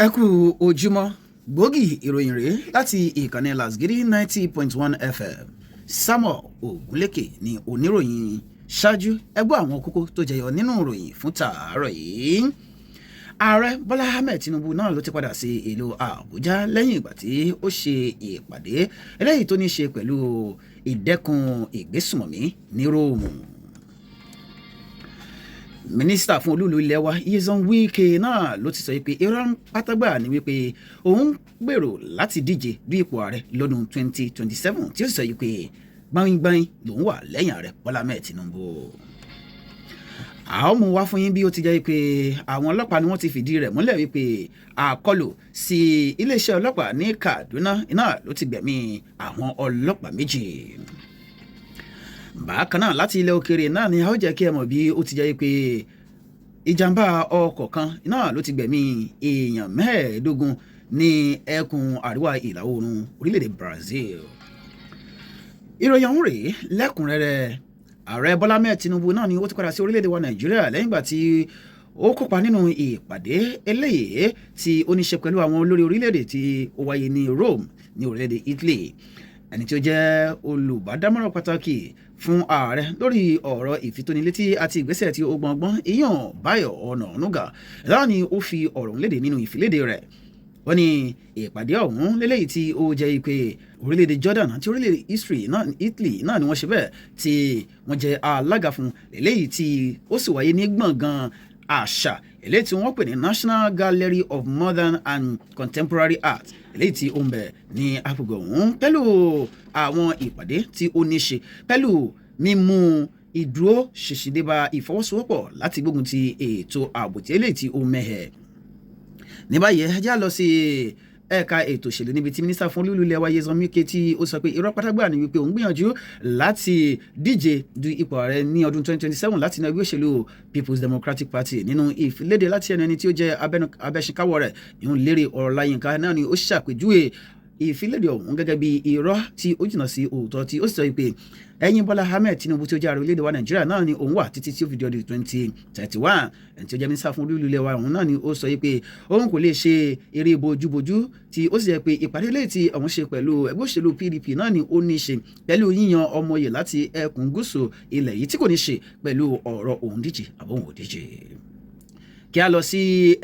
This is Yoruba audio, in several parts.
ẹ kú ojúmọ́ gbòógì ìròyìn rèé láti ìkànnì LASGIDI 90.1 FM Samuel Ogunleke ní oníròyìn. Ṣáájú ẹ gbọ́ àwọn kókó tó jẹyọ nínú ìròyìn fún tàárọ̀ yìí. Ààrẹ Bọ́lá Ahmed Tinubu náà ló ti padà sí ìlú Àbújá lẹ́yìn ìgbà tí ó ṣe ìpàdé eléyìí tó ní ṣe pẹ̀lú ìdẹ́kun ìgbésùmọ̀mí ní Róòmù. Mínísítà fún olúùlú ilẹ̀ wa Wike náà ló ti sọ pé irọ́ pátágbà ni wípé òun gbèrò láti díje du ipò ààrẹ lọ́dún 2027 tí ó sì sọ pé gbáyìngbáyìn lòun wà lẹ́yìn ààrẹ Bọ́lá Ahmed Tinubu. A ó mú wá fún yín bí ó ti jẹ́ pé àwọn ọlọ́pàá ni wọ́n ti fìdí rẹ̀ múlẹ̀ wípé àkọlù sí iléeṣẹ́ ọlọ́pàá ní Kaduna náà ló ti gbẹ̀mí àwọn ọlọ́pàá méjì. Bákan náà láti ilẹ̀ òkèèrè náà ni a ó jẹ́ kí ẹ mọ̀ bí ó ti jẹ́ pé ìjàmbá ọkọ̀ kan náà ló ti gbẹ̀mí èèyàn 15 ní ẹkùn àríwá ìlà oòrùn orílẹ̀-èdè Brazil. Ìròyìn ọ̀hún rèé lẹ́kùnrẹ́rẹ́. Ààrẹ Bọ́lá Ahmed Tinubu náà ni ó ti padà sí orílẹ̀-èdè wa Nàìjíríà lẹ́yìn ìgbà tí ó kópa nínú ìpàdé eléyìí tí ó ní ṣe pẹ̀lú àwọn olórí orílẹ̀-èdè tí ó wáyé ní Rome ní orílẹ̀-èdè Italy. Ẹni tí ó jẹ́ olùbádámọ̀ràn pàtàkì fún ààrẹ lórí ọ̀rọ̀ ìfitónilétí àti ìgbésẹ̀ tí ó gbọ̀ngbọ́n ìyàn Báyọ̀ Ọ̀nànúgà láà ni ó fi ọ̀rọ̀ léde nínú ìfiléde rẹ̀. Wọ́n ní ìpàdé ọ̀hún lélẹ́yìí tí ó jẹ́ pé orílẹ̀-èdè Jordan àti orílẹ̀-èdè Italy náà ni wọ́n ṣe bẹ́ẹ̀ tí wọ́n jẹ́ alága fún lélẹ́yìí tí ó sì wáyé ní gbọ̀ngàn àṣà eléyìí tí wọ́n pè ní National Gallery of Modern and Contemporary Art eléyìí tí ó ń bẹ ní àgbègbè ọ̀hún pẹ̀lú àwọn ìpàdé tí ó ní ṣe pẹ̀lú mímú ìdúró ṣèṣìdébà ìfọwọ́sowọ́pọ̀ láti gbógun ti ètò ààbò tí eléyìí tí ó mẹ́hẹ̀. Ní báyìí ẹ já lọ sí ẹ̀ka ètò òṣèlú níbi tí mínísítà fún olúùlú ilẹ̀ wa Wike tí ó sọ pé irọ́ pátágbà ni wípé òun gbìyànjú láti díje du ipò ààrẹ ní ọdún 2027 láti inú ẹgbẹ́ òṣèlú People's Democratic Party. Nínú ìfiléde láti ẹni tí ó jẹ́ abẹ́ṣinkáwọ́ rẹ̀ ìhun Lérè Ọláyínká náà ni ó ṣàpèjúwe ìfiléde ọ̀hún gẹ́gẹ́ bí irọ́ tí ó jìnnà sí òótọ́ tí ó sì sọ pé ẹ̀yìn Bọ́lá Ahmed Tinubu tí ó jẹ́ ààrẹ orílẹ̀-èdè wa Nàìjíríà náà ni òun wà títí tí ó fi di ọdún 2031. Ẹni tí ó jẹ́ mínísítà fún olúùlú ilẹ̀ wa òun náà ni ó sọ pé òun kò lè ṣe eré bojúbojú tí ó sì jẹ́ pé ìpàdé lẹ́yìn tí àwọn ṣe pẹ̀lú ẹgbẹ́ òṣèlú PDP náà ni ó ní ṣe pẹ̀lú yíyan ọmọye láti ẹkùn gúúsù ilẹ̀ yìí tí kò ní ṣe pẹ̀lú ọ̀rọ̀ òun díje àbóhùn òdíje. Kí a lọ sí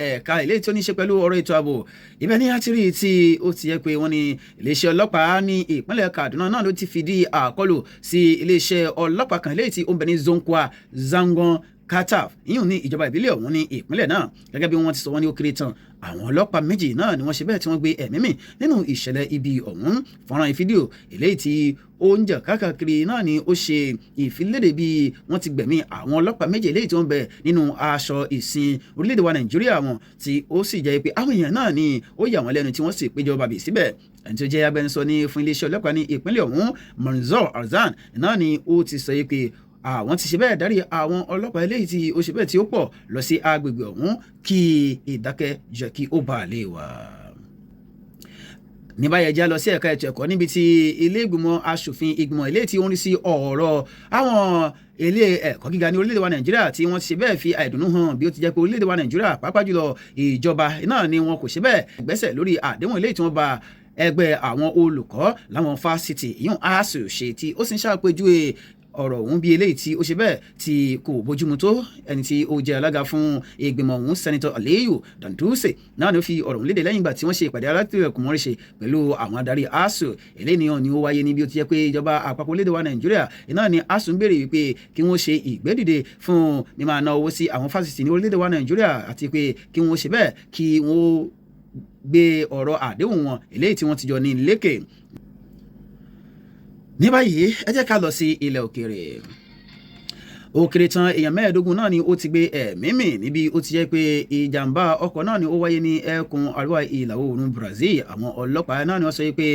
ẹ̀ka eléyìí tí ó ní ṣe pẹ̀lú ọ̀rọ̀ ètò ààbò. Ibẹ̀ ni a ti rí tí ó ti yẹ pé wọ́n ní iléeṣẹ́ ọlọ́pàá ní ìpínlẹ̀ Kaduna náà ló ti fìdí àkọlù sí iléeṣẹ́ ọlọ́pàá kan eléyìí tí ó ń bẹ ní Zonkwa Zangon Kataf ìyún ní ìjọba ìbílẹ̀ ọ̀hún ní ìpínlẹ̀ náà. Gẹ́gẹ́ bí wọ́n ti sọ wọ́n ní ó kéré tán àwọn ọlọ́pàá méjì náà ni wọ́n ṣe bẹ́ẹ̀ tí wọ́n gbé ẹ̀mí mì nínú ìṣẹ̀lẹ̀ ibi ọ̀hún. Fọ́nrán fídíò eléyìí tí ó ń jà káàkiri náà ni ó ṣe ìfiléde bí wọ́n ti gbẹ̀mí àwọn ọlọ́pàá méjì eléyìí tí wọ́n bẹ nínú aṣọ ìsìn orílẹ̀-èdè wa Nàìjíríà wọn tí ó sì jẹ́ pé àwọn èèyàn náà ni ó yà wọ́n lẹ́nu tí wọ́n sì péjọ bàbí síbẹ̀. Ẹni tí ó jẹ́ agbẹnusọ ní fún iléeṣẹ́ ọlọ́pàá ní ìpínlẹ̀ ọ̀hún Manzoor Arzan náà ni ó ti sọ pé àwọn ti ṣe bẹ́ẹ̀ darí àwọn ọlọ́pàá eléyìí tí ó ṣe bẹ́ẹ̀ tí ó pọ̀ lọ sí agbègbè ọ̀hún kí ìdákẹ́ jẹ́ kí ó bá lè wà. Ní báyìí já lọ sí ẹ̀ka ètò ẹ̀kọ́ níbi tí ilé ìgbìmọ̀ aṣòfin ìgbìmọ̀ eléyìí tí ó ń rí sí ọ̀rọ̀ àwọn ilé ẹ̀kọ́ gíga ní orílẹ̀-èdè wa Nàìjíríà tí wọ́n ti ṣe bẹ́ẹ̀ fi àìdùnnú hàn bí ó ti jẹ́ pé orílẹ̀-èdè wa Nàìjíríà pàápàá jùlọ ìjọba náà ni wọn kò ṣe bẹ́ẹ̀ gbẹ́sẹ̀ lórí àdéhùn eléyìí tí wọ́n bá ẹgbẹ́ àwọn olùkọ́ láwọn fásitì ìyún ASUU ṣe tí ó sì ń ṣàpèjúwe ọ̀rọ̀ ọ̀hún bí eléyìí tí ó ṣe bẹ́ẹ̀ tí kò bójúmu tó. Ẹni tí ó jẹ́ alága fún ìgbìmọ̀ ọ̀hún Sẹ́nitọ̀ Aliyu Danduse náà ni ó fi ọ̀rọ̀ ọ̀hún léde lẹ́yìn ìgbà tí wọ́n ṣe ìpàdé alátìlẹ̀kùnmọ́rí pẹ̀lú àwọn adarí ASUU. Eléyìí ni ó wáyé ní bí ó ti jẹ́ pé ìjọba àpapọ̀ orílẹ̀-èdè wa Nàìjíríà náà ni ASUU ń béèrè wípé kí wọ́n ṣe ìgbédìde fún mímọ́ ná owó sí àwọn fásitì ní orílẹ̀-èdè wa Nàìjíríà àti pé kí wọ́n ṣe bẹ́ẹ̀ kí wọ́n gbé ọ̀rọ̀ àdéhùn wọn eléyìí tí wọ́n ti jọ ní lékè. Ní báyìí ẹ jẹ́ ká lọ sí ilẹ̀ òkèèrè. Ó kéré tán èèyàn 15 náà ni ó ti gbé ẹ̀mí mì níbi ó ti jẹ́ pé ìjàmbá ọkọ̀ náà ni ó wáyé ní ẹkùn àríwá ìlà oòrùn Brazil. Àwọn ọlọ́pàá náà ni wọ́n sọ pé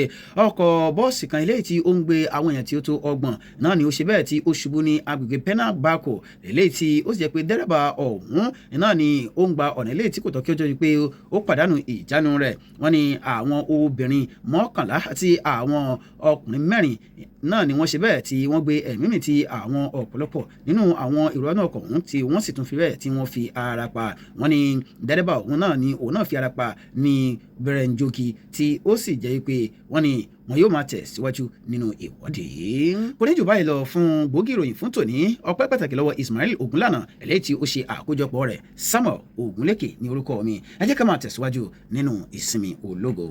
ọkọ̀ bọ́ọ̀sì kan eléyìí tí ó ń gbé àwọn èèyàn tí ó tó 30 náà ni ó ṣe bẹ́ẹ̀ tí ó ṣubú ní agbègbè Pernambuco eléyìí tí ó sì jẹ́ pé dẹ́rẹ́bà ọ̀hún náà ni ó ń gba ọ̀nà eléyìí tí kò tọ́ kí ó jẹ́ pé ó pàdánù ìjánu rẹ̀. Wọ́n ní àwọn obìnrin 11 àti àwọn ọkùnrin 4 náà ni wọ́n ṣe bẹ́ẹ̀ tí wọ́n gbé ẹ̀mí mì tí àwọn ọ̀pọ̀lọpọ̀ nínú àwọn èrò náà ọkọ̀ ọ̀hún tí wọ́n sì tún fi bẹ́ẹ̀ tí wọ́n fi ara pa. Wọ́n ní dẹ́rẹ́bà òun náà fi ara pa ní bẹ̀rẹ̀njókì tí ó sì jẹ́ pé wọ́n ní wọn yóò máa tẹ̀síwájú nínú ìwọ́de. Kò ní jù báyìí lọ fún gbòógì ìròyìn fún tòní. Ọpẹ́ pàtàkì lọ́wọ́ Ismail Ogunlana eléyìí tí ó ṣe àkójọpọ̀ rẹ̀. Samuel Ogunlékè ní orúkọ mi. Ẹ jẹ́ ká máa tẹ̀síwájú nínú ìsinmi ológo.